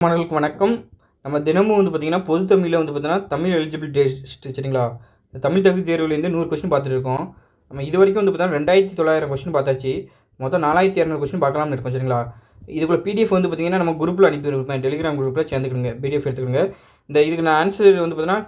மாணவர்களுக்கு வணக்கம். நம்ம தினமும் பார்த்திங்கன்னா பொது தமிழில் பார்த்தீங்கன்னா தமிழ் எலிஜிபிள் டெஸ்ட் சரிங்களா, இந்த தமிழ் தகுதி தேர்வுலேருந்து 100 கொஸ்டின் பார்த்துட்டு இருக்கோம். நம்ம இது வரைக்கும் பார்த்தீங்கன்னா 2900 கொஸ்டின் பார்த்தாச்சு. மொத்தம் 4200 கொஸ்டின் பார்க்கலாம்னு இருக்கோம் சரிங்களா. இதுக்குள்ள பிடிஎஃப் பார்த்திங்கன்னா நம்ம குரூப்பில் அனுப்பியிருப்பேன், டெலிகிராம் குரூப்பில் சேர்ந்துக்கிடுங்க, பிடிஎஃப் எடுத்துக்கோங்க. இதுக்கு நான் ஆன்சர் பார்த்தீங்கன்னா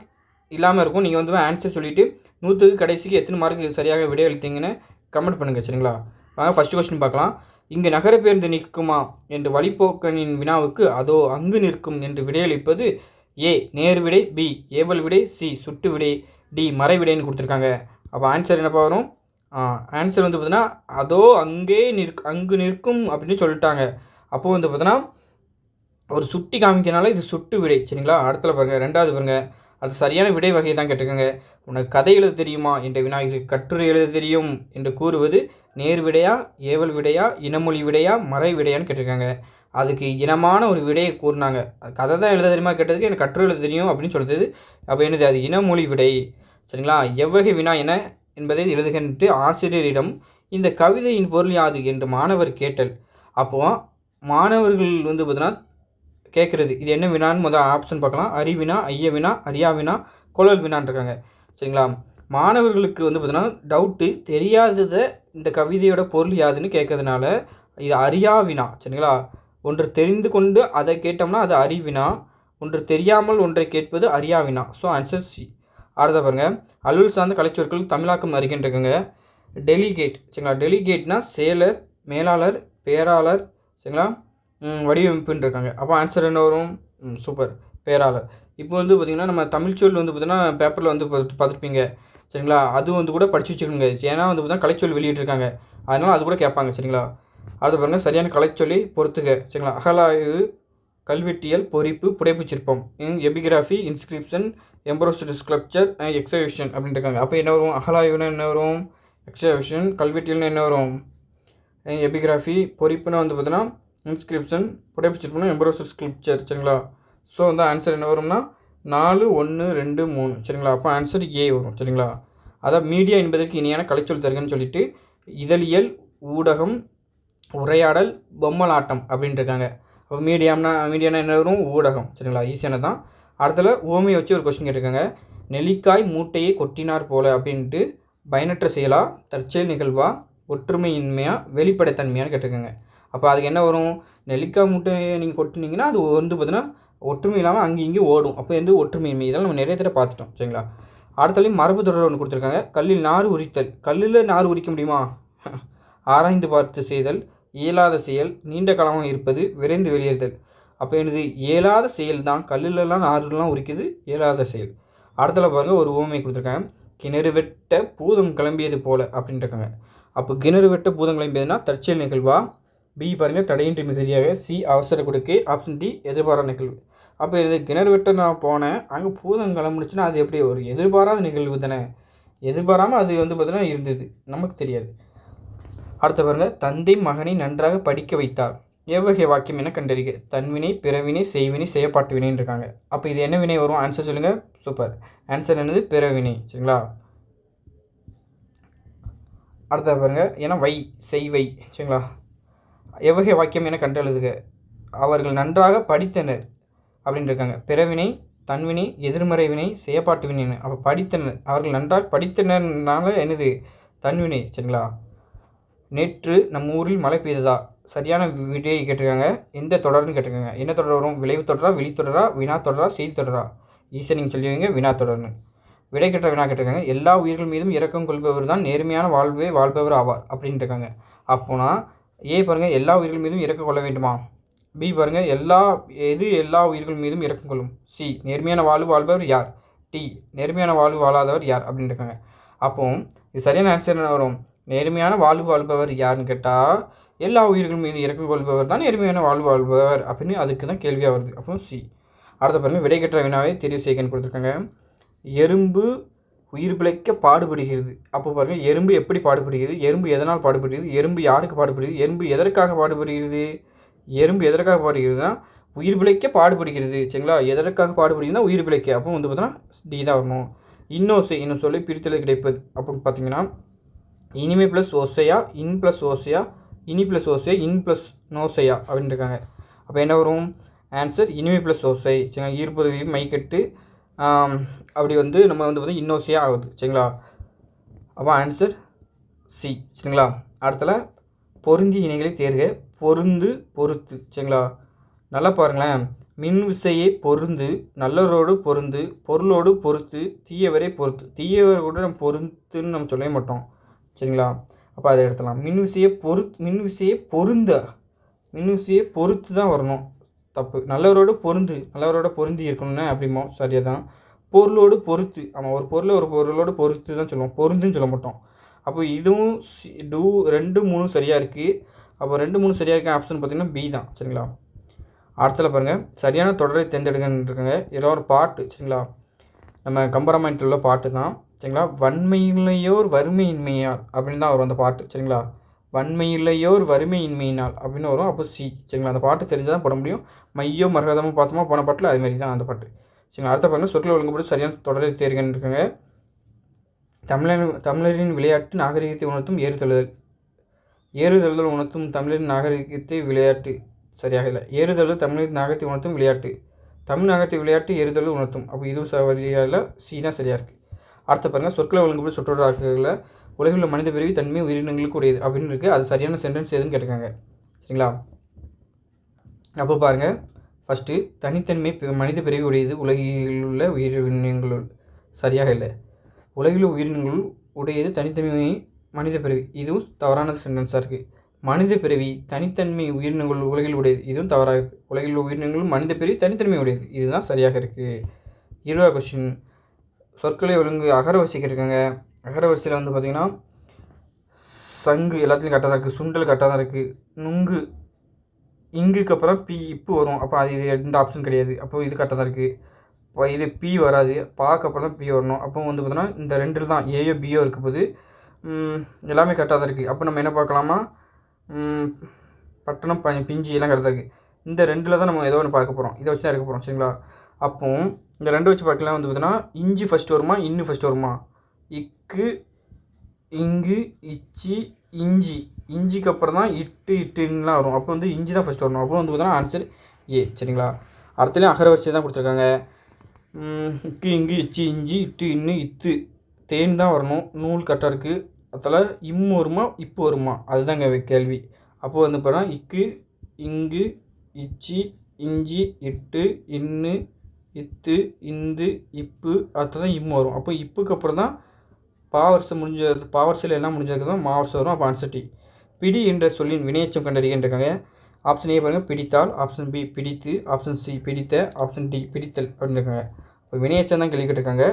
இல்லாமல் இருக்கும். நீங்கள் ஆன்சர் சொல்லிவிட்டு 100க்கு கடைசிக்கு எத்தனை மார்க்கு சரியாக விடை அளித்தீங்கன்னு கமெண்ட் பண்ணுங்கள் சரிங்களா. வாங்க ஃபஸ்ட்டு கொஸ்டின் பார்க்கலாம். இங்கு நகர பேருந்து நிற்குமா என்று வழிப்போக்கனின் வினாவுக்கு அதோ அங்கு நிற்கும் என்று விடையளிப்பது ஏ நேர்விடை, பி ஏவல் விடை, சி சுட்டு விடை, டி மறைவிடைன்னு கொடுத்துருக்காங்க. அப்போ ஆன்சர் என்னப்பா வரும்? ஆன்சர் பார்த்தீங்கன்னா அதோ அங்கு நிற்கும் அப்படின்னு சொல்லிட்டாங்க. அப்போது பார்த்தீங்கன்னா ஒரு சுட்டி காமிக்கனால இது சுட்டு விடை சரிங்களா. அடுத்தல பாருங்கள், ரெண்டாவது பாருங்கள், அது சரியான விடை வகையை தான் கேட்டிருக்காங்க. உனக்கு கதை எழுத தெரியுமா என்ற வினாவிற்கு கட்டுரை எழுத தெரியும் என்று கூறுவது நேர் விடையா, ஏவல் விடையா, இனமொழி விடையா, மறை விடையான்னு கேட்டிருக்காங்க. அதுக்கு இனமான ஒரு விடையை கூறினாங்க. கதை தான் எழுத தெரியுமா கேட்டதுக்கு எனக்கு கட்டுரை எழுத தெரியும் அப்படின்னு சொல்கிறது. அப்போ என்னது? அது இனமொழி விடை சரிங்களா. எவ்வகை வினா என என்பதை எழுதுகின்ற ஆசிரியரிடம் இந்த கவிதையின் பொருள் யாது என்று மாணவர் கேட்டல். அப்போது மாணவர்கள் பார்த்தீங்கன்னா கேட்குறது இது என்ன வினான்னு முதல் ஆப்ஷன் பார்க்கலாம். அறிவினா, ஐய வினா, அறியா வினா, குழல் வினான் இருக்காங்க சரிங்களா. மாணவர்களுக்கு பார்த்தீங்கன்னா டவுட்டு தெரியாததை இந்த கவிதையோட பொருள் யாதுன்னு கேட்கறதுனால இது அறியா வினா சரிங்களா. ஒன்று தெரிந்து கொண்டு அதை கேட்டோம்னா அது அறிவினா, ஒன்று தெரியாமல் ஒன்றை கேட்பது அறியா வினா. So answer C. அடுத்த பாருங்கள், அலுவல் சார்ந்த கலைச்சொற்கள் தமிழாக்கம் அறிகின்றிருக்குங்க. டெலிகேட் சரிங்களா. டெலிகேட்னா செயலர், மேலாளர், பேராளர் சரிங்களா, வடிவமைப்புன்னு இருக்காங்க. அப்போ ஆன்சர் என்ன வரும்? சூப்பர், பேராளர். இப்போ பார்த்திங்கன்னா நம்ம தமிழ்ச்சொல் பார்த்திங்கன்னா பேப்பரில் பார்த்துருப்பீங்க சரிங்களா. அது கூட படித்து வச்சுக்கோங்க. ஏன்னா பார்த்தீங்கன்னா கலைச்சொல் வெளியிட்டிருக்காங்க, அதனால் அது கூட கேட்பாங்க சரிங்களா. அது பாருங்கள், சரியான கலைச்சொல்லி பொறுத்துக சரிங்களா. அகலாய்வு, கல்வெட்டியல், பொறிப்பு, புடைப்பு சிற்பம், எபிகிராஃபி, இன்ஸ்கிரிப்ஷன், எம்ப்ரோஸ்டு ஸ்கல்ப்சர், எக்ஸிபிஷன் அப்படின்னு இருக்காங்க. அப்போ என்ன வரும்? அகலாய்வுனா என்ன வரும்? எக்ஸிபிஷன். கல்வெட்டியல்னு என்ன வரும்? எபிகிராஃபி. பொறிப்புனா பார்த்தீங்கன்னா இன்ஸ்கிரிப்ஷன். புடைப்பு சிற்பம்னா எம்ப்ரோஸ்டு ஸ்கல்ப்சர் சரிங்களா. ஸோ ஆன்சர் என்ன வரும்னா 4, 1, 2, 3 சரிங்களா. அப்போ ஆன்சர் ஏ வரும் சரிங்களா. அதாவது மீடியா என்பதற்கு இணையான கலைச்சொல் தருகன்னு சொல்லிட்டு இதழியல், ஊடகம், உரையாடல், பொம்மலாட்டம் அப்படின்ட்டு இருக்காங்க. அப்போ மீடியானா என்ன வரும்? ஊடகம் சரிங்களா. ஈஸியான தான். அடுத்தல ஓமையை வச்சு ஒரு கொஸ்டின் கேட்டிருக்காங்க. நெல்லிக்காய் மூட்டையை கொட்டினார் போல அப்படின்ட்டு பயனற்ற செயலா, தற்செயல் நிகழ்வா, ஒற்றுமையின்மையா, வெளிப்படைத்தன்மையான்னு கேட்டிருக்காங்க. அப்போ அதுக்கு என்ன வரும்? நெல்லிக்காய் மூட்டையை நீங்கள் கொட்டினீங்கன்னா அது பார்த்தீங்கன்னா ஒற்றுமை இல்லாமல் அங்கே இங்கே ஓடும். அப்போ ஒற்றுமையின்மை. இதெல்லாம் நம்ம நிறைய தடவை பார்த்துட்டோம் சரிங்களா. அடுத்தாலையும் மரபு தொடர் ஒன்று கொடுத்துருக்காங்க. கல்லில் நார் உரித்தல். கல்லில் நார் உரிக்க முடியுமா? ஆராய்ந்து பார்த்து செய்தல், இயலாத செயல், நீண்ட காலமாக இருப்பது, விரைந்து வெளியேறுதல். அப்போ இயலாத செயல் தான். கல்லுலலாம் நார்லாம் உரிக்குது, இயலாத செயல். அடுத்தல பாருங்கள், ஒரு ஊமை கொடுத்துருக்காங்க. கிணறு வெட்ட பூதம் கிளம்பியது போல அப்படின்ட்டு இருக்காங்க. அப்போ கிணறு வெட்ட பூதம் கிளம்பியதுன்னா தற்செயல் நிகழ்வா? பி பாருங்கள், தடையின்றி மிகுதியாக. சி அவசர கொடுக்கை. ஆப்ஷன் டி எதிர்பாராத நிகழ்வு. அப்போ கிணறு வெட்ட நான் போனேன், அங்கே பூதம் கிளம்புனுச்சுன்னா அது எப்படி ஒரு எதிர்பாராத நிகழ்வு தானே. எதிர்பாராமல் அது பார்த்தீங்கன்னா இருந்தது, நமக்கு தெரியாது. அடுத்த பாருங்கள், தந்தை மகனை நன்றாக படிக்க வைத்தார். எவ்வகை வாக்கியம் என கண்டறிக. தன்வினை, பிறவினை, செய்வினை, செய்யப்பாட்டு வினைன்னு இருக்காங்க. அப்போ இது என்ன வினை வரும்? ஆன்சர் சொல்லுங்கள். சூப்பர், ஆன்சர் என்னது? பிறவினை சரிங்களா. அடுத்த பாருங்கள், ஏன்னா வை செய்வை சரிங்களா. எவ்வகை வாக்கியம் என கண்டெழுதுக. அவர்கள் நன்றாக படித்தனர் அப்படின்னு இருக்காங்க. பிறவினை, தன்வினை, எதிர்மறை வினை, செய்யப்பாட்டு வினைன்னு. அப்போ படித்தனர், அவர்கள் நன்றாக படித்தனர்னால என்னது? தன்வினை சரிங்களா. நேற்று நம்ம ஊரில் மழை பெய்ததா? சரியான விடையை கேட்டிருக்காங்க. எந்த தொடர்னு கேட்டிருக்காங்க. என்ன தொடர் வரும்? விளைவு தொடரா, வெளித்தொடரா, வினா தொடரா, செய்தி தொடரா? ஈஸியாக நீங்கள் சொல்லுவீங்க வினா தொடர்னு. விடை கேட்ட வினா கேட்டிருக்காங்க. எல்லா உயிர்கள் மீதும் இரக்கம் கொள்பவர் தான் நேர்மையான வாழ்வே வாழ்பவர் ஆவார் அப்படின்ட்டு இருக்காங்க. அப்போனா ஏ பாருங்கள், எல்லா உயிர்கள் மீதும் இரக்கம் கொள்ள வேண்டுமா? பி பாருங்கள், எல்லா உயிர்கள் மீதும் இரக்கம் கொள்ளும். சி நேர்மையான வாழ்வு வாழ்பவர் யார்? டி நேர்மையான வாழ்வு வாழாதவர் யார் அப்படின்னு இருக்காங்க. அப்போ இது சரியான ஆன்சர் என்ன வரும்? நேர்மையான வாழ்வு வாழ்பவர் யாருன்னு கேட்டால் எல்லா உயிர்கள் மீது இரக்கம் கொள்பவர் தான் நேர்மையான வாழ்வு வாழ்பவர் அப்படின்னு அதுக்கு தான் கேள்வியாக வருது. அப்போ சி. அடுத்த பாருங்கள், விடை கேட்ட வினாவை தெரிவு செய்யன்னு கொடுத்துருக்காங்க. எறும்பு உயிர் பிழைக்க பாடுபடுகிறது. அப்போ பாருங்கள், எறும்பு எப்படி பாடுபடுகிறது? எறும்பு எதனால் பாடுபடுகிறது? எறும்பு யாருக்கு பாடுபடுகிறது? எறும்பு எதற்காக பாடுபடுகிறது? எறும்பு எதற்காக பாடுகிறதுனா உயிர் பிழைக்க பாடுபடுகிறது சரிங்களா. எதற்காக பாடுபடுகிறதுனா உயிர் பிழைக்க. அப்போ பார்த்தீங்கன்னா டி தான் வரணும். இன்னோசை இன்னும் சொல்லி பிரித்தல் கிடைப்பது. அப்போ பார்த்தீங்கன்னா இனிமை ப்ளஸ் ஓசையா, இன் ப்ளஸ் ஓசையா, இனி ப்ளஸ் ஓசையா, இன் ப்ளஸ் நோசையா அப்படின்னு இருக்காங்க. அப்போ என்ன வரும்? ஆன்சர் இனிமை ப்ளஸ் ஓசை. சரிங்களா, ஈர்ப்பதவி மைக்கெட்டு அப்படி வந்து நம்ம வந்து பார்த்திங்கன்னா இன்னோசையாக ஆகுது. சரிங்களா, அப்போ ஆன்சர் சி. சரிங்களா, இடத்துல பொருந்திய இணைகளை தேர்க. பொருந்து பொறுத்து. சரிங்களா, நல்லா பாருங்களேன். மின் விசையை பொருந்து, நல்லவரோடு பொருந்து, பொருளோடு பொறுத்து, தீயவரை பொறுத்து. தீயவர் கூட நம்ம பொறுத்துன்னு நம்ம சொல்லவே மாட்டோம். சரிங்களா, அப்போ அதை எடுத்துலாம். மின் விசையை பொறுத்து தான் வரணும். தப்பு. நல்லவரோடு பொருந்தி இருக்கணும்னு அப்படிமோ சரியாக தான். பொருளோடு பொறுத்து. ஆமாம், ஒரு பொருளோடு பொறுத்து தான் சொல்லுவோம், பொருந்துன்னு சொல்ல மாட்டோம். அப்போ இதுவும் 2, 3 சரியாக இருக்குது. அப்போ 2, 3 சரியாக இருக்க ஆப்ஷன் பார்த்திங்கன்னா பி தான். சரிங்களா, அடுத்தல பாருங்கள். சரியான தொடரை தேர்ந்தெடுங்கன்னு இருக்காங்க. ஏதோ ஒரு பாட்டு. சரிங்களா, நம்ம கம்பராமாயணத்தில் உள்ள பாட்டு தான். சரிங்களா, வன்மையில்லையோர் வறுமையின்மையால் அப்படின்னு தான் வரும் அந்த பாட்டு. சரிங்களா, வன்மையில்லையோர் வறுமையின்மையினால் அப்படின்னு வரும். அப்போ சி. சரிங்களா, அந்த பாட்டு தெரிஞ்சால் தான் போட முடியும். மையோ மரகதமும் பார்த்தோமா போன பாட்டில் அதுமாரி தான் அந்த பாட்டு. சரிங்களா, அடுத்த பாருங்கள். சொற்களை ஒழுங்குபடி சரியான தொடரை தேர்கன்னு இருக்காங்க. தமிழரின் விளையாட்டு நாகரிகத்தை உணர்த்தும் ஏறுதழுதல் உணர்த்தும் தமிழரின் நாகரிகத்தை விளையாட்டு சரியாக இல்லை. ஏறுதழுதல் தமிழரின் நாகரிகத்தை உணர்த்தும் விளையாட்டு. தமிழ் நாகரிகத்தை விளையாட்டு ஏறுதழுதல் உணர்த்தும். அப்போ இதுவும் சரியாக இல்லை. சி தான் சரியாக இருக்குது. அடுத்த பாருங்கள். சொற்களை ஒழுங்குபடி சொற்றொடராக்குகளில் உலகில் உள்ள மனித பிறவி தன்மை உயிரினங்களுக்கு உடையது அப்படின்னு இருக்குது. அது சரியான சென்டென்ஸ் எதுன்னு கேட்டிருக்காங்க. சரிங்களா, அப்போ பாருங்கள். ஃபஸ்ட்டு தனித்தன்மை மனித பிறவி உடையது உலகில் உள்ள உயிரினங்களுள் சரியாக இல்லை. உலகில் உயிரினங்களுள் உடையது தனித்தன்மை மனித பிறவி. இதுவும் தவறான சென்டென்ஸாக இருக்குது. மனித பிறவி தனித்தன்மை உயிரினங்கள் உலகில் உடையது. இதுவும் தவறாக இருக்குது. உலகில் உயிரினங்களும் மனித பிறவி தனித்தன்மை உடையது. இதுதான் சரியாக இருக்குது. 20வது கொஸ்டின். சொற்களை ஒழுங்கு அகரவரிசை கேட்டிருக்காங்க. அகரவரிசையில் வந்து பார்த்திங்கன்னா சங்கு எல்லாத்துலேயும் கரெக்டாக தான் இருக்குது. சுண்டல் கரெக்டாக தான் இருக்குது. நுங்கு இங்குக்கு அப்புறம் பி இப்பு வரும். அப்போ அது இது எந்த ஆப்ஷன் கிடையாது. அப்போது இது கரெக்டாக தான் இருக்குது. இப்போ இது பி வராது. பாக்கு அப்புறம் தான் பி வரணும். அப்போ வந்து பார்த்தோன்னா இந்த 2 தான் ஏயோ பியோ இருக்க போது எல்லாமே கரெக்டாக தான் இருக்குது. அப்போ நம்ம என்ன பார்க்கலாமா, பட்டணம் பிஞ்சி எல்லாம் கரெக்டாக இருக்குது. இந்த 2ல் தான் நம்ம ஏதோ ஒன்று பார்க்க போகிறோம். இதை வச்சு தான் இருக்க போகிறோம். சரிங்களா, அப்போ இந்த 2 வச்சு பார்க்கலாம். வந்து பார்த்தோன்னா இஞ்சி ஃபஸ்ட்டு வருமா, இன்னும் ஃபஸ்ட்டு வருமா? இக்கு இங்கு இச்சி இஞ்சி. இஞ்சிக்கு அப்புறம் தான் இட்டுலாம் வரும். அப்போ வந்து இஞ்சி தான் ஃபஸ்ட்டு வரணும். அப்போ வந்து பார்த்தோன்னா ஆன்சர் ஏ. சரிங்களா, அடுத்தலையும் அகரவரிசை தான் கொடுத்துருக்காங்க. இக்கு இங்கு இச்சி இஞ்சி இட்டு இன்னு இத்து தேன் தான் வரணும். நூல் கரெக்டாக இருக்குது. அதில் இம்மு வருமா இப்பு வருமா அதுதாங்க கேள்வி. அப்போது வந்து பார்த்தா இக்கு இங்கு இச்சி இஞ்சி இட்டு இன்னு இத்து இந்து இப்பு அடுத்து தான் இம்மு வரும். அப்போ இப்புக்கு அப்புறம் தான் பாவரிசையில் எல்லாம் முடிஞ்சதுக்கு தான் மாவரிசை வரும். அப்போ ஆன்சர் டி. பிடி என்ற சொல்லின் வினையச்சம் கண்டறிகின்றிருக்காங்க. ஆப்ஷன் ஏ பாருங்கள் பிடித்தால், ஆப்ஷன் பி பிடித்து, ஆப்ஷன் சி பிடித்த, ஆப்ஷன் டி பிடித்தல் அப்படின்னு இருக்காங்க. இப்போ வினையச்சம் தான் கேள்வி கேட்டிருக்காங்க.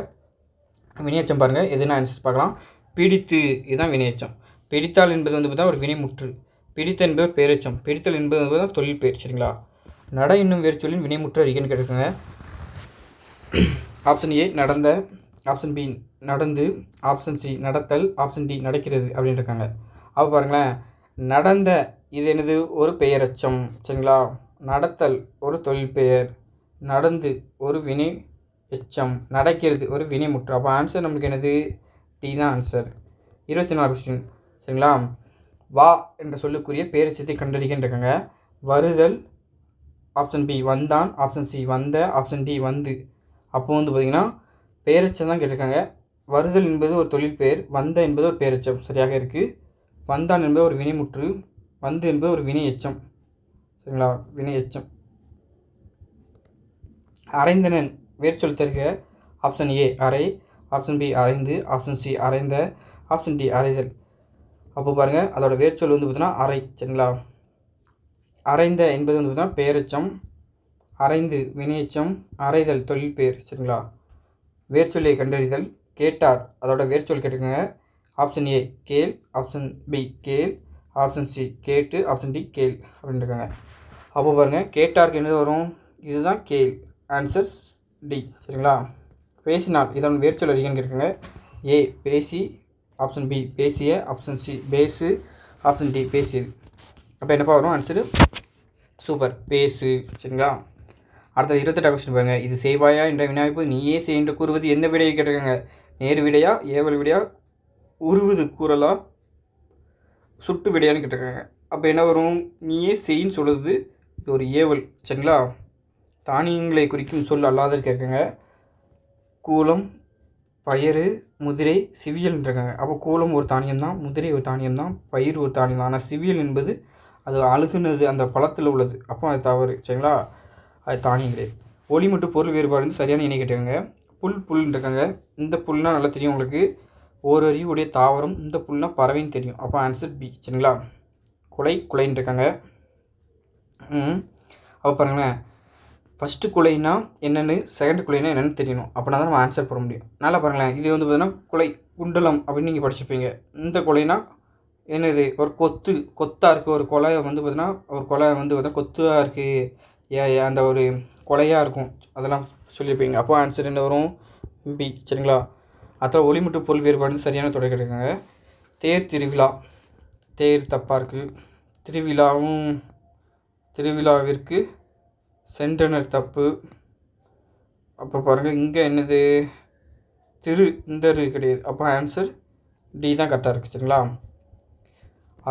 வினையச்சம் பாருங்கள் எதுனா ஆன்சர் பார்க்கலாம். பிடித்து இதுதான் வினையச்சம். பிடித்தால் என்பது வந்து பார்த்தா ஒரு வினைமுற்று. பிடித்த என்பது பேரெச்சம். பிடித்தல் என்பது வந்து பார்த்தா தொழில் பேர். சரிங்களா, நட என்னும் வேறு சொல்லின் வினைமுற்று அறிக்கைன்னு கேட்டிருக்காங்க. ஆப்ஷன் ஏ நடந்த, ஆப்ஷன் பி நடந்து, ஆப்ஷன் சி நடத்தல், ஆப்ஷன் டி நடக்கிறது அப்படின்னு இருக்காங்க. அப்போ பாருங்களேன். நடந்த இது என்னது ஒரு பெயரெச்சம். சரிங்களா, நடத்தல் ஒரு தொழில் பெயர், நடந்து ஒரு வினை எச்சம், நடக்கிறது ஒரு வினைமுற்று. அப்போ ஆன்சர் நம்மளுக்கு என்னது டி தான் ஆன்சர். 24 கொஸ்டின். சரிங்களா, வா என்ற சொல்லுக்குரிய பேரெச்சத்தை கண்டறிகின்றிருக்காங்க. வருதல், ஆப்ஷன் பி வந்தான், ஆப்ஷன் சி வந்த, ஆப்ஷன் டி வந்து. அப்போ வந்து பார்த்திங்கன்னா பேரெச்சம் தான் கேட்டிருக்காங்க. வருதல் என்பது ஒரு தொழில் பெயர், வந்த என்பது ஒரு பேரெச்சம் சரியாக இருக்குது. வந்தான் என்பது ஒரு வினைமுற்று, வந்து என்பது ஒரு வினை எச்சம். சரிங்களா, வினை எச்சம். அரைந்தனன் வேறு சொல் தருக. ஆப்ஷன் ஏ அரை, ஆப்ஷன் பி அரைந்து, ஆப்ஷன் சி அரைந்த, ஆப்ஷன் டி அரைதல். அப்போ பாருங்கள் அதோட வேர்ச்சொல் வந்து பார்த்தீங்கன்னா அரை. சரிங்களா, அரைந்த என்பது வந்து பார்த்தீங்கன்னா பேரெச்சம், அரைந்து வினையச்சம், அரைதல் தொழில் பெயர். சரிங்களா, வேர்ச்சொல்லை கண்டறிதல். கேட்டார் அதோட வேர்ச்சொல் கேட்டிருக்காங்க. ஆப்ஷன் ஏ கேள், ஆப்ஷன் பி கேள், ஆப்ஷன் சி கேட்டு, ஆப்ஷன் டி கேள் அப்படின்னு இருக்காங்க. அப்போ பாருங்கள் கேட்டாருக்கு என்னது வரும், இதுதான் கேள். Answer D. சரிங்களா, பேசினார் இதன் வேர்ச்சொல் அறிக்கைன்னு இருக்காங்க. ஏ பேசி, ஆப்ஷன் பி பேசிய, ஆப்ஷன் சி பேசு, ஆப்ஷன் டி பேசியது. அப்போ என்னப்பா வரும் ஆன்சரு சூப்பர் பேசு. சரிங்களா, அடுத்த 28 கொஸ்டின் பாருங்கள். இது செய்வாயா என்ற வினாய்ப்பு நீயே செய் என்று கூறுவது எந்த விடையை கேட்டிருக்காங்க. நேரு விடையா, ஏவல் விடையா, உருவது கூறலா, சுட்டு விடையான்னு கேட்டிருக்காங்க. அப்போ என்ன வரும், நீயே செய்ன்னு சொல்லுது இது ஒரு ஏவல். சரிங்களா, தானியங்களை குறிக்கும் சொல் அல்லாத கேட்குங்க. கூலம், பயறு, முதிரை, சிவியல் இருக்காங்க. அப்போ கூலம் ஒரு தானியம் தான், முதிரை ஒரு தானியம் தான், பயிர் ஒரு தானியம் தான். ஆனால் சிவியல் என்பது அது அழுகுனது அந்த பழத்தில் உள்ளது. அப்போ அது தவறு. சரிங்களா? அது தானியம் கிடையாது. ஒளி மற்றும் பொருள் வேறுபாடு சரியான இணை கேட்டுக்கோங்க. புல்னு இருக்காங்க. இந்த புல்னால் நல்லா தெரியும் உங்களுக்கு. ஓரறிவு உடைய தாவரம். இந்த புல்னால் பறவைன்னு தெரியும். அப்போ ஆன்சர் பி. சரிங்களா? குலைன்னு இருக்காங்க. அப்போ பாருங்களேன், ஃபஸ்ட்டு குலைனா என்னென்னு, செகண்ட் குலைனா என்னென்னு தெரியணும். அப்படின்னா தான் நம்ம ஆன்சர் போட முடியும். நல்லா பாருங்களேன், இது வந்து பார்த்தீங்கன்னா குலை குண்டலம் அப்படின்னு நீங்கள் படிச்சிருப்பீங்க. இந்த குலைனா என்னது, ஒரு கொத்தாக இருக்குது. ஒரு கொலை வந்து பார்த்தீங்கன்னா ஒரு கொலை வந்து பார்த்தா கொத்தாக இருக்குது, அந்த ஒரு கொலையாக இருக்கும், அதெல்லாம் சொல்லியிருப்பீங்க. அப்போ ஆன்சர் என்ன வரும்? பி. சரிங்களா? அப்புறம் ஒளி மற்றும் பொருள் வேறுபாடு சரியான தொடர் கிடைக்குங்க. தேர் திருவிழா, தேர் தப்பாக இருக்குது. திருவிழாவிற்கு சென்றனர் தப்பு. அப்போ பாருங்கள், இங்கே என்னது, இந்த கிடையாது. அப்போ ஆன்சர் டி தான் கரெக்டாக இருக்குது. சரிங்களா?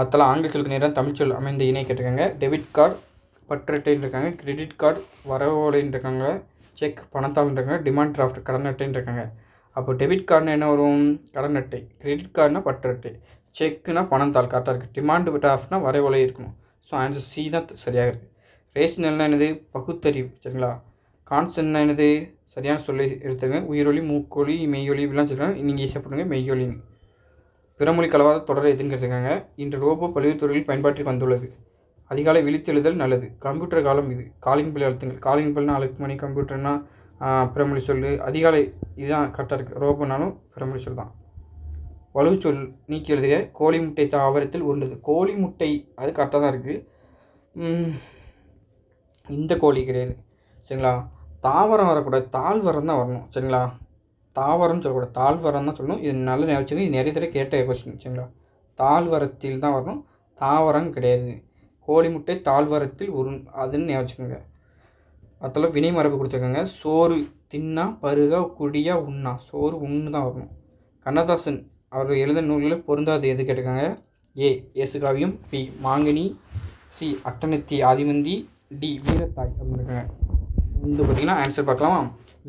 அதெல்லாம் ஆங்கில சொல்லுக்கு நேரம் தமிழ் சொல் அமைந்த இணை கேட்டிருக்காங்க. டெபிட் கார்டு பற்றட்டைன்னு இருக்காங்க. கிரெடிட் கார்டு வரவோலைன்னு இருக்காங்க. செக் பணத்தாள்னு இருக்காங்க. டிமாண்ட் டிராஃப்ட் கடன் அட்டைன்னு இருக்காங்க. அப்போ டெபிட் கார்டுனா என்ன வரும்? கடன் அட்டை. கிரெடிட் கார்டுனா பற்றட்டை. செக்குனா பணத்தாள் கரெக்டாக இருக்குது. டிமாண்ட் டிராஃப்ட்னா வரவோலை இருக்கணும். ஸோ ஆன்சர் சி தான் சரியாக இருக்குது. ரேஷனல்னா என்னது? பகுத்தறிவு. சரிங்களா? கான்சன்னா என்னது? சரியான சொல்லி எடுத்துங்க. உயிரொலி, மூக்கொலி, மெய்யொலி இப்படிலாம் சொல்லுவாங்க. நீங்கள் ஈஸியாக பண்ணுங்க மெய்யொலின்னு. பிறமொழி கலவாத தொடர் எதுன்னு கேட்டுருக்காங்க. இன்று ரோபோ பல்வேறு துறைகளில் பயன்பாட்டிற்கு வந்துள்ளது. அதிகாலை விழித்தெழுதல் நல்லது. கம்ப்யூட்டர் காலம் இது. காலிங் பெல் அழுத்துங்கள். காலிங் பெல்னா அழுக்குமணி, கம்ப்யூட்டர்னா பிறமொழி சொல். அதிகாலை இதுதான் கரெக்டாக இருக்குது. ரோபோனாலும் பிறமொழி சொல் தான். வலு சொல் நீக்கி எழுதுக. கோழி முட்டை தாவரத்தில் உருண்டது. கோழி முட்டை அது கரெக்டாக தான் இருக்குது. இந்த கோழி கிடையாது. சரிங்களா? தாவரம் வரக்கூடாது, தாழ்வரம் தான் வரணும். சரிங்களா? தாவரம்னு சொல்லக்கூடாது, தாழ்வரம் தான் சொல்லணும். இது நல்ல ஞாபகம். இது நிறைய தடவை கேட்ட கொஸ்டின். சரிங்களா? தாழ்வரத்தில் தான் வரணும், தாவரம் கிடையாது. கோழி முட்டை தாழ்வரத்தில் அதுன்னு ஞாபகம். அதில் வினை மரபு கொடுத்துருக்காங்க. சோறு தின்னா, பருகா, குடியா, உண்ணா. சோறு உண்ணு தான் வரணும். கண்ணதாசன் அவர் எழுத நூல்களில் பொருந்தாது எது கேட்டிருக்காங்க. ஏ. இயேசுகாவியம். பி. மாங்கனி. சி. அட்டனத்தி ஆதிமந்தி. டி. வீரத்தாய் அப்படின்னு இருக்காங்க. வந்து பார்த்திங்கன்னா ஆன்சர் பார்க்கலாமா?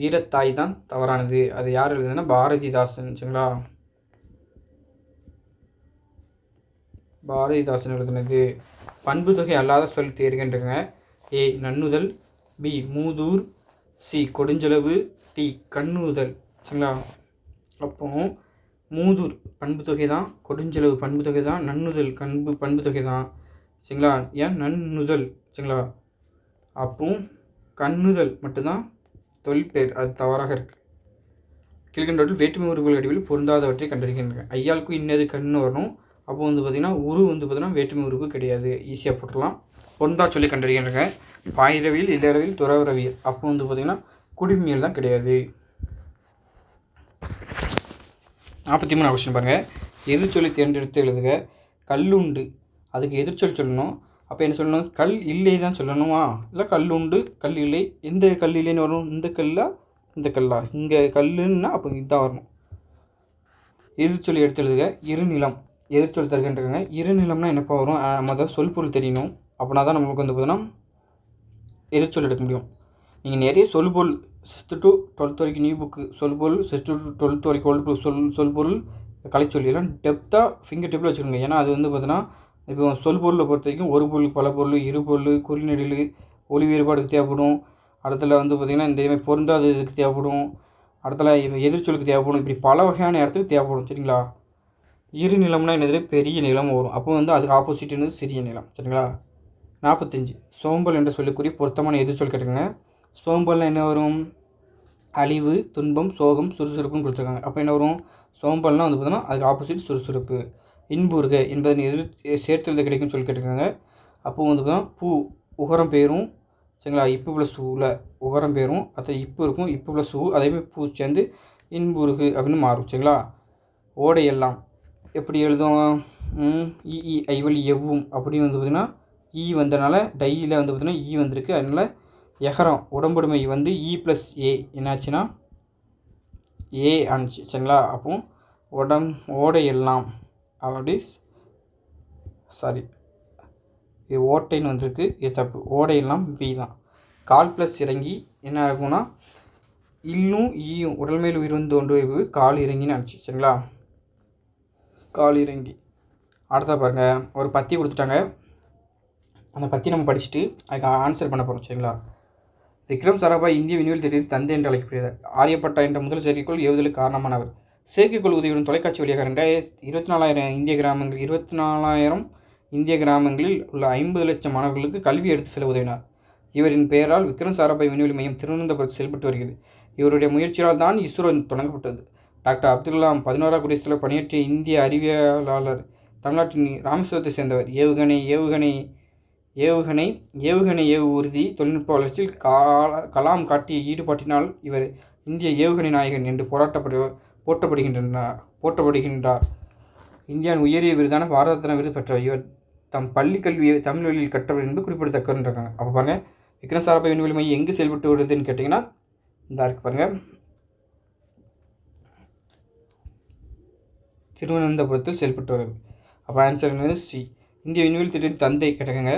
வீரத்தாய் தான் தவறானது. அது யார் எழுதுனா? பாரதிதாசன். சரிங்களா? பாரதிதாசன் எழுதுனது. பண்பு தொகை அல்லாத சொல் தேர்கின்றங்க. ஏ. நன்னுதல். பி. மூதூர். சி. கொடுஞ்செலவு. டி. கண்ணுதல். சரிங்களா? அப்போ மூதூர் பண்பு தொகை தான், கொடுஞ்செலவு பண்பு தொகை தான், நன்னுதல் பண்பு தொகை தான். சரிங்களா? ஏன் நன்னுதல்? சரிங்களா? அப்போ கண்ணுதல் மட்டும்தான் தொல்பேர். அது தவறாக இருக்குது. கீழ்கண்டவற்றில் வேற்றுமை உருவல் அடிவில் பொருந்தாதவற்றை கண்டறிகின்றன. ஐயாளுக்கும் இன்னது கண்ணு வரணும். அப்போ வந்து பார்த்திங்கன்னா வந்து பார்த்திங்கன்னா வேற்றுமை உருவு கிடையாது. ஈஸியாக போட்டுடலாம். பொருந்தா சொல்லி கண்டறிகின்றன. பாயிரவியல், இல்லறவியல், துறவரவியல். அப்போ வந்து பார்த்திங்கன்னா குடிமியல் தான் கிடையாது. 43 கொஸ்டின் பாருங்கள். எதிர்ச்சொல்லி தேர்ந்தெடுத்து எழுதுக. கல்லுண்டு, அதுக்கு எதிர்ச்சொல் சொல்லணும். அப்போ என்ன சொல்லணும்? கல் இல்லை தான் சொல்லணுமா? இல்லை கல்லுண்டு, கல் இல்லை. எந்த கல் இல்லைன்னு வரும்? இந்த கல்லா, இந்த கல்லா? இங்கே கல்லுன்னா அப்போ இதுதான் வரணும். எதிர்ச்சொல்லி எடுத்து எழுதுக. இருநிலம் எதிர்ச்சொல் தருகின்றாங்க. இருநிலம்னா என்னப்பா வரும்? முதல் சொல் பொருள் தெரியணும். அப்படின்னா தான் நம்மளுக்கு வந்து பார்த்தோன்னா எதிர்ச்சொல் எடுக்க முடியும். நீங்கள் நிறைய சொல் பொருள் 6th to 12th வரைக்கும் நியூ புக்கு சொல் பொருள், 6th to 12th வரைக்கும் ஓல்டு புக் சொல் பொருள், கலைச்சொல் எல்லாம் டெப்த்தாக ஃபிங்கர் டிப்பில் வச்சுக்கோங்க. ஏன்னா அது வந்து பார்த்தீங்கன்னா இப்போ சொல் பொருளை பொறுத்த வரைக்கும் ஒரு பொருள், பல பொருள், இரு பொருள், குறிநெடில், ஒளி வேறுபாடுக்கு தேவைப்படும். இடத்துல வந்து பார்த்திங்கன்னா இந்த பொருந்தாத இதுக்கு தேவைப்படும். இடத்துல எதிர்ச்சொலுக்கு தேவைப்படும். இப்படி பல வகையான இடத்துக்கு தேவைப்படும். சரிங்களா? இரு நிலம்னா என்னது? பெரிய நிலம் வரும். அப்போ வந்து அதுக்கு ஆப்போசிட் என்னது? சிறிய நிலம். சரிங்களா? 45 சோம்பல் என்று சொல்லக்கூடிய பொருத்தமான எதிர்ச்சொல் கேட்டுக்கோங்க. சோம்பல்னால் என்ன வரும்? அழிவு, துன்பம், சோகம், சுறுசுறுப்புன்னு கொடுத்துருக்காங்க. அப்போ என்ன வரும்? சோம்பல்னால் வந்து பார்த்தோன்னா அதுக்கு ஆப்போசிட் சுறுசுறுப்பு. இன்புறுக என்பதன் சேர்த்தெழுத கிடைக்கும்னு சொல்லி கேட்டுருக்காங்க. அப்போ வந்து பார்த்தோன்னா பூ உகரம் பேரும். சரிங்களா? இப்பு ப்ளஸ் ஊவில் உகரம் பேரும். அது இப்பு இருக்கும். இப்பு ப்ளஸ் ஊ அதேமாதிரி பூ சேர்ந்து இன்புறுகு அப்படின்னு மாறும். சரிங்களா? ஓடை எல்லாம் எப்படி எழுதும்? இ ஐவழி எவ்வும் அப்படின்னு வந்து பார்த்திங்கன்னா ஈ வந்தனால டையில் வந்து பார்த்திங்கன்னா ஈ வந்திருக்கு. அதனால் எகரம் உடம்புடைமை வந்து இ ப்ளஸ் ஏ என்னாச்சுன்னா ஏ ஆனிச்சு. சரிங்களா? அப்போ ஓடை எல்லாம் அப்படி சாரி இது ஓட்டைன்னு வந்திருக்கு. இது தப்பு. ஓடையெல்லாம் பி தான். கால் ப்ளஸ் இறங்கி என்ன ஆகும்னா இல்லும் ஈயும் உடல் மேல் உயிர் வந்து தோன்று கால் இறங்கின்னு ஆச்சு. சரிங்களா, கால் இறங்கி. அடுத்த பாருங்கள், ஒரு பத்தி கொடுத்துட்டாங்க. அந்த பற்றி நம்ம படிச்சுட்டு அதுக்கு ஆன்சர் பண்ண போகிறோம். சரிங்களா, விக்ரம் சாராபாய் இந்திய விண்வெளி திட்டத்தின் தந்தை என்று அழைக்கப்படுகிறார். ஆரியப்பட்டா என்ற முதல் செயற்கைக்கோள் ஏவுதலுக்கு காரணமானவர். செயற்கைக்கோள் உதவியுடன் தொலைக்காட்சி வழியாக 24,000 இந்திய கிராமங்களில் உள்ள 50 லட்சம் மாணவர்களுக்கு கல்வி எடுத்து செல்ல உதவினார். இவரின் பெயரால் விக்ரம் சாராபாய் விண்வெளி மையம் திருவனந்தபுரத்தில் செயல்பட்டு வருகிறது. இவருடைய முயற்சியால் தான் இஸ்ரோ தொடங்கப்பட்டது. டாக்டர் அப்துல் கலாம் 11ஆம் குடியரசில் பணியாற்றிய இந்திய அறிவியலாளர். தமிழ்நாட்டின் ராமேஸ்வரத்தை சேர்ந்தவர். ஏவுகணை உறுதி தொழில்நுட்ப வளர்ச்சியில் கலாம் காட்டிய ஈடுபாட்டினால் இவர் இந்திய ஏவுகணை நாயகன் என்று போற்றப்படுகின்றார். இந்தியாவின் உயரிய விருதான பாரத ரத்னா விருது பெற்றவர். இவர் தம் பள்ளி கல்வியை தமிழ் வழியில் கற்றவர் என்று குறிப்பிடத்தக்கவர் இருக்காங்க. அப்போ பாருங்கள், விக்ரம் சாராபாய் விண்வெளி மையம் எங்கு செயல்பட்டு வருதுன்னு கேட்டிங்கன்னா இந்த இருக்கு பாருங்கள், திருவனந்தபுரத்தில் செயல்பட்டு வருது. அப்போ ஆன்சர் என்னது சி. இந்திய விண்வெளி திட்டத்தின் தந்தை கேட்டாங்க.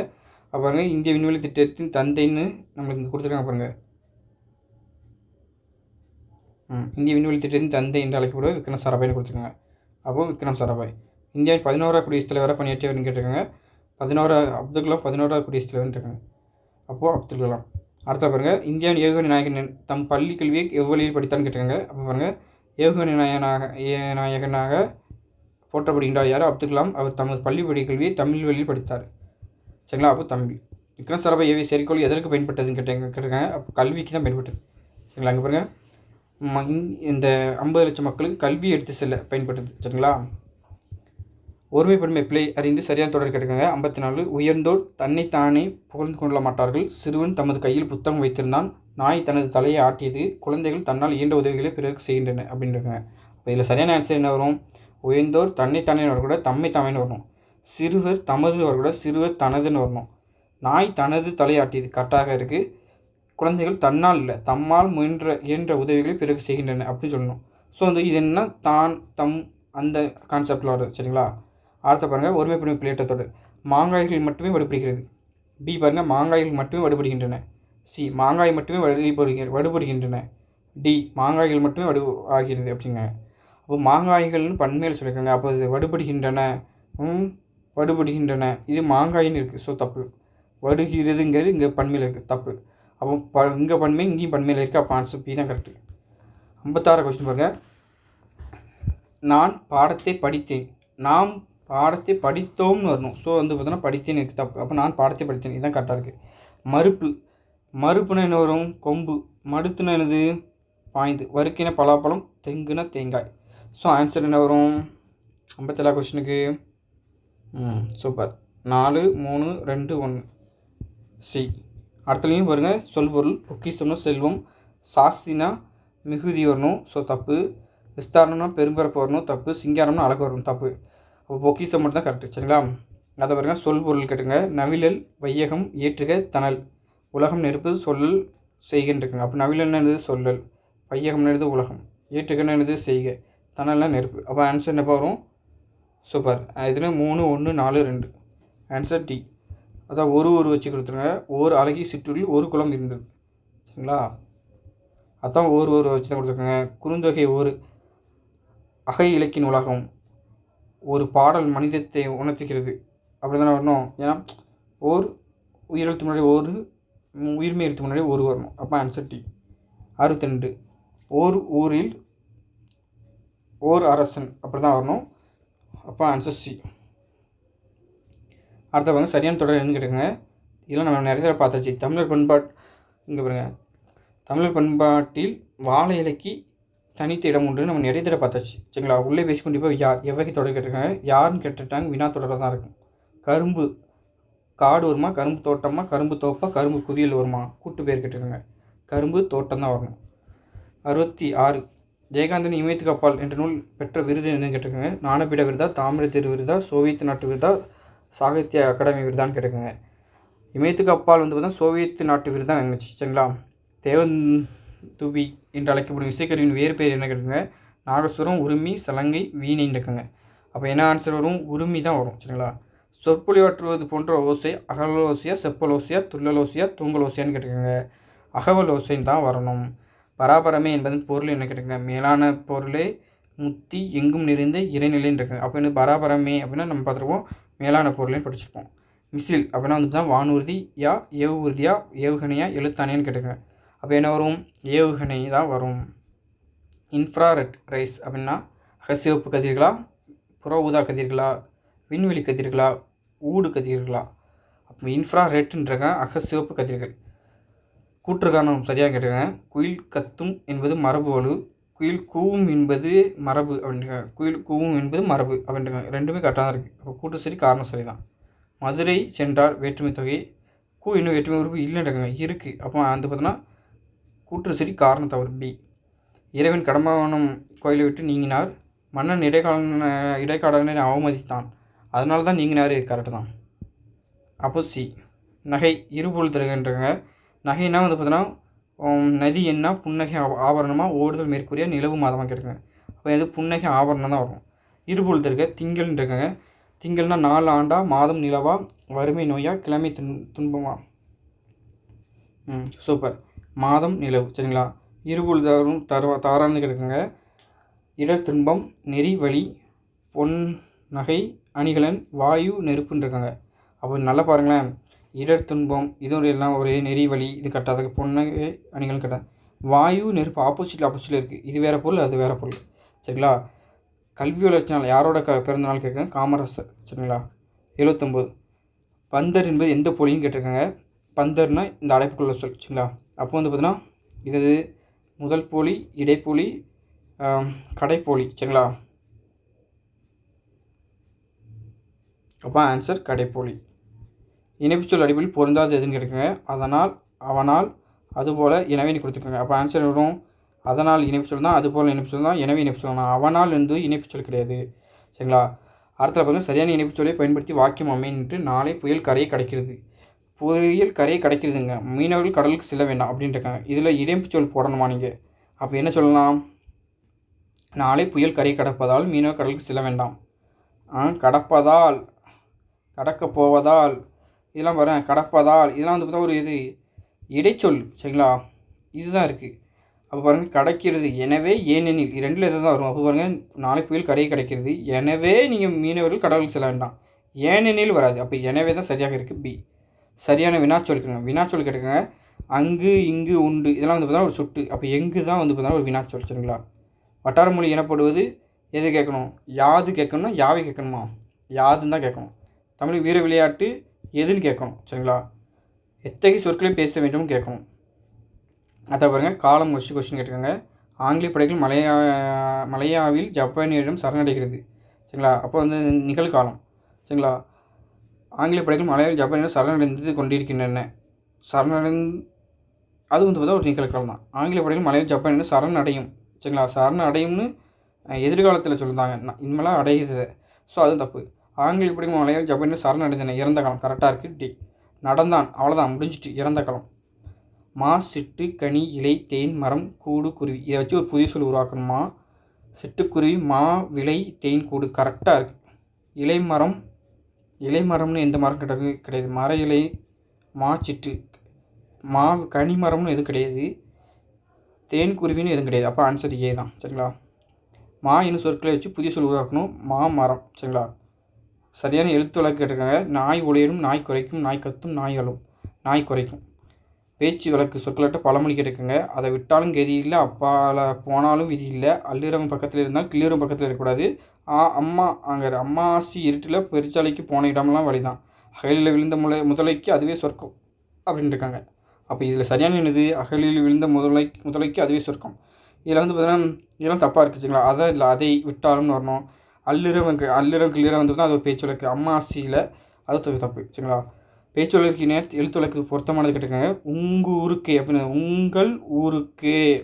அப்போ பாருங்கள், இந்திய விண்வெளி திட்டத்தின் தந்தைன்னு நம்மளுக்கு இங்கே கொடுத்துருக்காங்க பாருங்கள். இந்திய விண்வெளி திட்டத்தின் தந்தை என்று அழைக்கப்படுவது விக்ரம் சாராபாய்னு கொடுத்துருக்காங்க. அப்போது விக்ரம் சாராபாய் இந்தியாவின் 11ஆம் குடியரசுத் தலைவராக பணியாற்றியவர்னு கேட்டிருக்காங்க. அப்துல் கலாம் 11ஆம் குடியரசுத் தலைவர்னு இருக்காங்க. அப்போது அப்துல் கலாம். அடுத்த பாருங்கள், இந்தியாவின் ஏவுகணை நாயகன் தம் பள்ளி கல்வியை எவ்வளியில் படித்தான்னு கேட்டிருக்காங்க. அப்போ பாருங்கள், ஏவுகணை நாயகனாக போற்றப்படுகின்றார் யார்? அப்துல் கலாம். அவர் தமது பள்ளி கல்வியை தமிழ் வழியில் படித்தார். சரிங்களா, அப்போ தமிழ். விக்ரம் சாராபாய் ஏவிய செயற்கைக்கோள் எதற்கு பயன்பட்டதுன்னு கேட்டிருக்காங்க. அப்போ கல்விக்கு தான் பயன்பட்டது. சரிங்களா, அங்கே பாருங்கள், இந்த 50 லட்சம் மக்களுக்கு கல்வி எடுத்து செல்ல பயன்பட்டது. சரிங்களா, ஒருமைப்பன்மை பிழை அறிந்து சரியான தொடர் கேட்டிருக்காங்க. 54. உயர்ந்தோர் தன்னைத்தானே புகழ்ந்து கொள்ள மாட்டார்கள். சிறுவன் தமது கையில் புத்தகம் வைத்திருந்தான். நாய் தனது தலையை ஆட்டியது. குழந்தைகள் தன்னால் இயன்ற உதவிகளை பிறருக்கு செய்கின்றன அப்படின்றாங்க. இப்போ இதில் சரியான ஆன்சர் என்ன வரும்? உயர்ந்தோர் தன்னைத்தானே வரக்கூட தம்மை தாமேன்னு வரணும். சிறுவர் தமது வரக்கூட சிறுவர் தனதுன்னு வரணும். நாய் தனது தலையாட்டியது கரெக்டாக இருக்குது. குழந்தைகள் தன்னால் இல்லை தம்மால் இயன்ற உதவிகளை பிறகு செய்கின்றன அப்படின்னு சொல்லணும். ஸோ இது என்ன தான் தம் அந்த கான்செப்டில் வருது. சரிங்களா, அடுத்த பாருங்கள், ஒருமைப்பன்மை பிளேட்டத்தோடு மாங்காய்கள் மட்டுமே வடுபடுகிறது. பி பாருங்கள், மாங்காய்கள் மட்டுமே வடுபடுகின்றன. சி மாங்காய் மட்டுமே வடுபடுகின்றன. டி மாங்காய்கள் மட்டுமே ஆகிறது அப்படிங்க. அப்போ மாங்காய்கள்னு பன்மையில் சொல்லியிருக்காங்க. அப்போ இது வடுபடுகின்றன இது மாங்காயின்னு இருக்குது. ஸோ தப்பு. வடுகிறதுங்கிறது இங்கே பன்மையில் இருக்குது, தப்பு. அப்போ இங்கே பன்மை இங்கேயும் பன்மையில் இருக்குது. அப்போ ஆன்சர் பி தான் கரெக்டு. 56 கொஸ்டின் பாருங்கள், நான் பாடத்தை படித்தேன். நாம் பாடத்தை படித்தோம்னு வரணும். ஸோ பார்த்தோன்னா படித்தேன்னு இருக்குது, தப்பு. அப்போ நான் பாடத்தை படித்தேன், இதுதான் கரெக்டாக இருக்குது. மறுப்புனா என்ன வரும்? கொம்பு. மடுத்துனா என்னது? பாய்ந்து. வறுக்கின பலாப்பழம். தெங்குனா தேங்காய். ஸோ ஆன்சர் என்ன வரும் 57 கொஸ்டினுக்கு? சூப்பர். 4, 3, 2, 1 சி. அடுத்தலையும் பாருங்கள், சொல்பொருள். பொக்கிஷம்னா செல்வம். சாஸ்தினா மிகுதி வரணும். ஸோ தப்பு. விஸ்தாரணம்னா பெரும்பரப்பு வரணும், தப்பு. சிங்காரம்னா அழகு வரணும், தப்பு. அப்போ பொக்கிஷம் மட்டும் தான் கரெக்டு. சரிங்களா, அதை பாருங்கள், சொல்பொருள் கேட்டுங்க. நவிழல், வையகம், ஏற்றுக, தணல். உலகம் நெருப்பு, சொல்லல், செய்கின்றிருக்குங்க. அப்போ நவிழல் என்னது? சொல்லல். வையகம் என்னது? உலகம். ஏற்றுகன்னு என்னது? செய்க. தணல்னா நெருப்பு. அப்போ ஆன்சர் என்னப்பா வரும்? சூப்பர். இதில் 3, 1, 4, 2 ஆன்சர் டி. அதான் ஒரு வச்சு கொடுத்துருங்க. ஓர் அழகிய சிற்றூரில் ஒரு குளம் இருந்தது. சரிங்களா, அதான் ஒரு வச்சு தான் கொடுத்துருக்காங்க. குறுந்தொகை ஒரு அகை இலக்கின் உலகம். ஒரு பாடல் மனிதத்தை உணர்த்துகிறது அப்படி தானே வரணும். ஏன்னா ஓர் உயிரெழுத்து முன்னாடி உயிர்மை எழுத்து முன்னாடி ஒரு வரணும். அப்போ ஆன்சர் டி. 62. ஓர் ஊரில் ஓர் அரசன் அப்படி தான் வரணும். அப்போ ஆன்சர் சி. அடுத்த சரியான தொடர் என்னன்னு கேட்டுங்க. இதெல்லாம் நம்ம நிறைய தடவை பார்த்தாச்சு. தமிழர் பண்பாட்டில் வாழை இலைக்கு தனித்த இடம் உண்டு நம்ம நிறைய தடவை பார்த்தாச்சு. சரிங்களா, உள்ளே பேசிக்கொண்டு போய் யார் எவ்வகை தொடர் கேட்டிருக்காங்க. யாருன்னு கேட்டுட்டாங்க, வினா தொடராக தான் இருக்கும். கரும்பு காடு வருமா? கரும்பு தோட்டமா? கரும்பு தோப்பா? கரும்பு குவியல் வருமா? கூட்டு பேர் கேட்டிருக்காங்க. கரும்பு தோட்டம் தான் வரணும். 66. ஜெயகாந்தன் இமயத்துக்கு அப்பால் என்ற நூல் பெற்ற விருது என்னன்னு கேட்டிருக்காங்க. ஞானபீட விருதா? தாமிர தேர் விருதா? சோவியத் நாட்டு விருதா? சாகித்ய அகாடமி விருதான்னு கேட்டிருக்காங்க. இமயத்துக்கு அப்பால் பார்த்தா சோவியத் நாட்டு விருது தான் வாங்கிச்சு. சரிங்களா, தேவந்துபி என்று அழைக்கப்படும் இசைக்கருவியின் வேறு பேர் என்ன கேட்டுங்க. நாகசுரம், உருமி, சலங்கை, வீணைன்னு இருக்குங்க. அப்போ என்ன ஆன்சர் வரும்? உருமி தான் வரும். சரிங்களா, சொற்பொழிவாற்றுவது போன்ற ஓசை அகலோசையா, செப்பலோசையா, துள்ளலோசையா, தூங்கலோசையான்னு கேட்டுக்கோங்க. அகவல் ஓசை தான் வரணும். பராபரமே என்பதன் பொருள் என்ன கேட்டுங்க, மேலான பொருளே முத்தி எங்கும் நிறைந்த இறைநிலைன்னு இருக்குங்க. அப்போ என்ன பராபரமே அப்படின்னா நம்ம பார்த்துருப்போம், மேலான பொருளையும் படிச்சிருப்போம். மிசில் அப்படின்னா வந்து தான் வானூர்தியா ஏவுறுதியா ஏவுகணையா எழுத்தானேன்னு கேட்டுங்க. அப்போ என்ன வரும், ஏவுகணை தான் வரும். இன்ஃப்ராரெட் ரைஸ் அப்படின்னா அகசிவப்பு கதிர்களா, புற ஊதா கதிர்களா, விண்வெளி கதிர்களா, ஊடு கதிர்களா. அப்போ இன்ஃப்ராரெட்ன்றங்க அகசிவப்பு கதிர்கள். கூற்றுக்காரணம் சரியாக கேட்டுங்க. குயில் கத்தும் என்பது மரபு வலு, குயில் கூவும் என்பது மரபு அப்படின்றாங்க. குயில் கூவும் என்பது மரபு அப்படின்றாங்க. ரெண்டுமே கரெக்டாக தான் இருக்குது. அப்போ கூட்டு சரி, காரணம் சரி தான். மதுரை சென்றார் வேற்றுமை தொகை, இன்னும் வேற்றுமை உறுப்பு இல்லைன்றாங்க, இருக்குது. அப்போ வந்து பார்த்தோன்னா கூற்று சரி, காரணம் தவறு பி. இறைவன் கடம்பவனம் கோயிலை விட்டு நீங்கினார், மன்னன் இடைக்காடனை அவமதித்தான், அதனால தான் நீங்கினார், கரெக்டு தான். அப்போ சி. நகை இருபொருள் தருகின்றாங்க. நகைனா வந்து பார்த்தோன்னா நதி என்ன புன்னகை ஆபரணமாக ஓடுதல் மேற்கூறிய நிலவு மாதமாக கேட்டுங்க. அப்போ எது புன்னகை ஆபரணம் தான் வரும். இருபொருள் தருக திங்கள்னு இருக்காங்க. திங்கள்னா 4 ஆண்டா, மாதம் நிலவா, வறுமை நோயா, கிழமை துன்பமா. சூப்பர். மாதம் நிலவு சரிங்களா. இருபொருள் தவறானது கிடைக்குங்க. இடர் துன்பம், நெறி வழி, பொன் நகை, அணிகலன், வாயு, நெருப்புன்னு இருக்காங்க. அப்போ நல்லா பாருங்களேன், இடர் துன்பம் இது எல்லாம் ஒரு நெறி வழி, இது கரெக்டாக. பொன்னகை அணிகலன் கரெக்டாக. வாயு நெருப்பு ஆப்போசிட்டில் இருக்குது. இது வேறு பொருள், அது வேறு பொருள் சரிங்களா. கல்வி வளர்ச்சி நாள் யாரோட பிறந்த நாள் கேட்குறேன், காமராசர் சரிங்களா. 79. பந்தர் என்பது எந்த போலின்னு கேட்டிருக்காங்க. பந்தர்னால் இந்த அடைப்புக்குள்ள சொல் சரிங்களா. அப்போ வந்து பார்த்தீங்கன்னா இது முதல் போலி, இடைப்போலி, கடைப்போலி சரிங்களா. அப்போ ஆன்சர் கடைப்போலி. இணைப்புச்சொல் அடிப்படையில் பொருந்தாது எதுன்னு கேட்குங்க. அதனால், அவனால், அதுபோல், எனவே கொடுத்துருக்காங்க. அப்போ ஆன்சர் வரும் அதனால் இணைப்புச்சொல் தான், அதுபோல் இணைப்புச்சொல் தான், எனவே இணைப்புச்சொல் தான். அவனால் வந்து இணைப்புச்சொல் கிடையாது சரிங்களா. அடுத்த பார்த்தீங்கன்னா சரியான இணைப்புச்சொல்லை பயன்படுத்தி வாக்கியம் அமைன்ட்டு நாளை புயல் கரையை கடக்கிறது. புயல் கரையை கடக்கிறதுங்க, மீனவர்கள் கடலுக்கு செல்ல வேண்டாம் அப்படின்ட்டு இருக்காங்க. இதில் இணைப்புச்சொல் போடணுமா நீங்கள்? அப்போ என்ன சொல்லலாம், நாளை புயல் கரையை கடப்பதால் மீனவர் கடலுக்கு செல்ல வேண்டாம். கடப்பதால், கடக்கப் போவதால், இதெல்லாம் வரேன் கடப்பதால், இதெல்லாம் வந்து பார்த்தா ஒரு இது இடைச்சொல் சரிங்களா. இதுதான் இருக்குது. அப்போ பாருங்கள் கிடைக்கிறது, எனவே, ஏனெனில், ரெண்டில் எது தான் வரும். அப்போ பாருங்கள் நாளை புயல் கரையை கிடைக்கிறது, எனவே நீங்கள் மீனவர்கள் கடலுக்கு செல்ல வேண்டாம், ஏனெனில் வராது. அப்போ எனவே தான் சரியாக இருக்குது பி. சரியான வினாச்சொல் இருக்குங்க. வினாச்சொல் கேட்டுக்கோங்க. அங்கு, இங்கு, உண்டு இதெல்லாம் வந்து பார்த்தா ஒரு சுட்டு. அப்போ எங்கு தான் வந்து பார்த்தா ஒரு வினாச்சொல் சரிங்களா. வட்டார மொழி எனப்படுவது எது கேட்கணும், யாது கேட்கணும்னா யாவை கேட்கணுமா, யாதுன்னு தான் கேட்கணும். தமிழ் வீர விளையாட்டு எதுன்னு கேட்கணும் சரிங்களா. எத்தகைய சொற்களை பேச வேண்டும் கேட்கணும். அதை பாருங்கள் காலம் முடிச்சு கொஸ்டின் கேட்டுக்கோங்க. ஆங்கிலேய படைகள் மலையாவில் ஜப்பானியரிடம் சரணடைகிறது சரிங்களா. அப்போ வந்து நிகழ்காலம் சரிங்களா. ஆங்கிலேய படைகள் மலையாவில் ஜப்பானியரிடம் சரணடைந்து கொண்டிருக்கின்றன. அது வந்து பார்த்தா ஒரு நிகழ்காலம் தான். ஆங்கிலேய படைகள் மலையாவில் ஜப்பானியரிடம் சரணடையும் சரிங்களா. சரணடையும்னு எதிர்காலத்தில் சொல்லியிருந்தாங்க, இனிமேலாம் அடையுது. ஸோ அதுவும் தப்பு. ஆங்கிலேய படைகள் மலையாவில் ஜப்பானியரிடம் சரணடைந்தன, இறந்த காலம் கரெக்டாக இருக்குது டி. நடந்தான், அவ்வளோதான் முடிஞ்சிட்டு, இறந்த காலம். மா, சிட்டு, கனி, இலை, தேன், மரம், கூடு, குருவி. இதை வச்சு ஒரு புதிய சொல் உருவாக்கணுமா. சிட்டுக்குருவி, மா, விலை, தேன், கூடு கரெக்டாக இருக்குது. இலைமரம், இலைமரம்னு எந்த மரம் கிடையாது. மர இலை, மா, சிட்டு, மா, கனி மரம்னு எதுவும் கிடையாது. தேன் குருவின்னு எதுவும் கிடையாது. அப்போ ஆன்சர் ஏ தான் சரிங்களா. மா என்னும் சொற்களை வச்சு புதிய சொல் உருவாக்கணும். மா, மரம் சரிங்களா. சரியான எழுத்து வழக்கு கேட்டிருக்காங்க. நாய் ஒளியிடும், நாய் குறைக்கும், நாய் கத்தும், நாய் அழும், நாய் குறைக்கும். பேச்சு வழக்கு சொற்களாட்ட பழமொழி கேட்டுக்கோங்க. அதை விட்டாலும் கதி இல்லை, அப்பால போனாலும் விதி இல்லை, அள்ளுறவன் பக்கத்தில் இருந்தால் கிள்ளுறவன் பக்கத்தில் இருக்கக்கூடாது, அம்மா அங்கே அம்மாசி இருட்டில் பெருச்சாலைக்கு போன இடமெல்லாம் வழிதான், அகலில் விழுந்த முதலைக்கு அதுவே சொர்க்கம் அப்படின்னு இருக்காங்க. அப்போ இதில் சரியான என்னது, அகலில் விழுந்த முதலைக்கு அதுவே சொர்க்கம். இதில் வந்து பார்த்தீங்கன்னா இதெல்லாம் தப்பாக இருக்குச்சுங்களா. அதை இல்லை, அதை விட்டாலும்னு வரணும். அள்ளுறவன் கிள்ளுறவன் வந்து பார்த்தா அது ஒரு பேச்சு வழக்கு. அம்மாசியில் அது தப்பு சரிங்களா. பேச்சு வழக்கு எழுத்து வழக்கு பொருத்தமானது கேட்டுக்கோங்க. உங்கள் ஊருக்கு அப்படின்னு,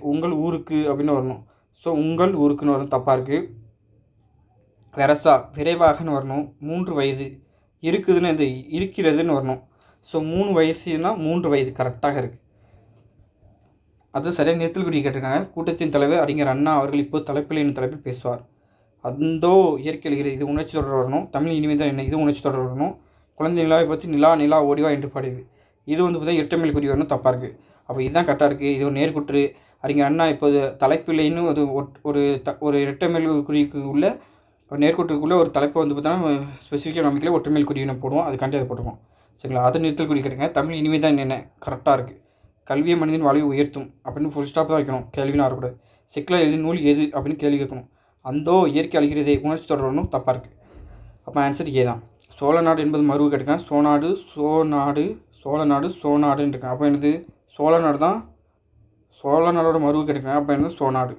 உங்கள் ஊருக்கு அப்படின்னு வரணும். ஸோ உங்கள் ஊருக்குன்னு வரணும், தப்பாக இருக்குது. வெரசா விரைவாகன்னு வரணும். 3 வயது இருக்குதுன்னு இந்த இருக்கிறதுன்னு வரணும். ஸோ 3 வயசுனா 3 வயது கரெக்டாக இருக்குது. அது சரியாக நிறுத்தல் குறி கேட்டிருக்காங்க. கூட்டத்தின் தலைவர் அறிஞர் அண்ணா அவர்கள் இப்போ தலைப்பில் என்னும் தலைப்பில் பேசுவார். அந்தோ இயற்கை எழுகிறது, இது உணர்ச்சி தொடர் வரணும். தமிழ் இனிமேல் தான் என்ன, இது உணர்ச்சி தொடர் வரணும். குழந்தை நிலாவை பற்றி நிலா ஓடிவா என்று பாடுது, இது வந்து பார்த்தா இரட்டமிழ் குறி வரணும், தப்பாக இருக்குது. அப்போ இதுதான் கரெக்டாக இருக்குது. இது ஒரு நேர்குற்று. அறிஞர் அண்ணா இப்போது தலைப்பில்லைன்னு ஒரு இரட்டைமேல் குறிக்கு உள்ள ஒரு நேர்குற்றுக்குள்ளே ஒரு தலைப்பை வந்து பார்த்தோன்னா ஸ்பெசிஃபிக்காக நம்பிக்கையில் ஒற்றுமையில் குறியினை போடுவோம். அதுக்காண்டி அதை போட்டுருக்கோம். சரிங்களா? அதை நிறுத்தல் குறி கேட்டுங்க. தமிழ் இனிமே தான் என்ன கரெக்டாக இருக்குது. கல்வியை மனிதன் வாழ்வை உயர்த்தும் அப்படின்னு ஃபுல் ஸ்டாப் தான் வைக்கணும். கேள்வின்னு வரக்கூடாது. சிக்கலாக எழுதி நூல் எது அப்படின்னு கேள்வி கேட்கணும். அந்தோ இயற்கை அழிகிறதே உணர்ச்சி தொடரணும் தப்பாக இருக்குது. அப்போ ஆன்சர் ஏ தான். சோழ நாடு என்பது மருவு கேட்டுக்கேன். சோநாடுன்னு இருக்கேன். அப்போ என்னது சோழ நாடு தான். சோழ நாடோட மருவு கேட்டுக்கேன். அப்போ என்னது சோநாடு.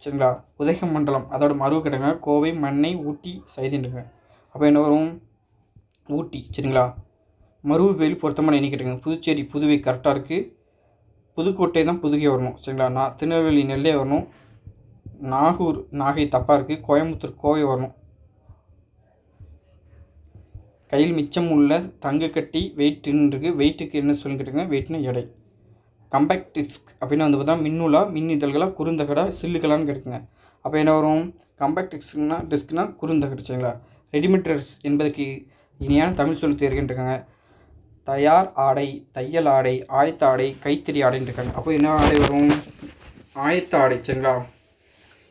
சரிங்களா? உதகமண்டலம் அதோட மருவு கேட்டுங்க. கோவை, மண்ணை, ஊட்டி, சைதின்னு இருக்கேன். அப்போ என்ன வரும் ஊட்டி. சரிங்களா? மருவு பெயில் பொருத்தமான எண்ணி கேட்டுங்க. புதுச்சேரி, புதுவை கரெக்டாக இருக்குது. புதுக்கோட்டை தான் புதுகை வரணும். சரிங்களா? திருநெல்வேலி, நெல்லை வரணும். நாகூர், நாகை தப்பாக இருக்குது. கோயம்புத்தூர், கோவை வரணும். கையில் மிச்சம் உள்ள தங்க கட்டி வெயிட்டுன்னு இருக்குது. வெயிட்டுக்கு என்ன சொல்லி கேட்டுங்க. வெயிட்னா எடை. கம்பேக்ட் டிஸ்க் அப்படின்னு வந்து பார்த்தா மின்னூலா, மின் இதழ்களா, குறுந்தகடா, சில்லுகளான்னு கேட்டுங்க. அப்போ என்ன வரும் கம்பேக்ட் டிஸ்க்னா குறுந்தகடு. சரிங்களா? ரெடிமேட்ரஸ் என்பதற்கு இனியான தமிழ் சொல்லி தேர்கின்றிருக்காங்க. தயார் ஆடை, தையல் ஆடை, ஆயத்த ஆடை, கைத்தறி ஆடைன்னு இருக்காங்க. அப்போ என்ன ஆடை வரும் ஆயத்த ஆடை. சரிங்களா?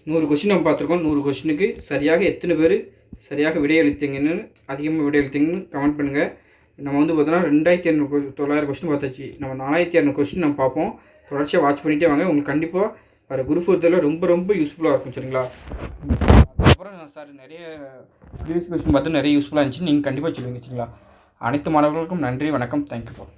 100 கொஸ்டின் நம்ம பார்த்துருக்கோம். 100 கொஸ்டினுக்கு சரியாக எத்தனை பேர் சரியாக விடையளித்தீங்கன்னு அதிகமாக விடையளித்தீங்கன்னு கமெண்ட் பண்ணுங்கள். நம்ம வந்து பார்த்தோன்னா 2900 கொஸ்டின் பார்த்தாச்சு. நம்ம 4200 கொஸ்டின் நம்ம பார்ப்போம். தொடர்ச்சியாக வாட்ச் பண்ணிகிட்டே வாங்க. உங்களுக்கு கண்டிப்பாக வர குரூப் ஃபோர்த்தில் ரொம்ப ரொம்ப யூஸ்ஃபுல்லாக இருக்கும். சரிங்களா? அதுக்கப்புறம் சார் நிறைய ப்ரீவியஸ் கொஸ்டின் பார்த்து நிறைய யூஸ்ஃபுல்லாக இருந்துச்சு. நீங்கள் கண்டிப்பாக சொல்லுவீங்க. சரிங்களா? அனைத்து மாணவர்களுக்கும் நன்றி, வணக்கம். Thank you for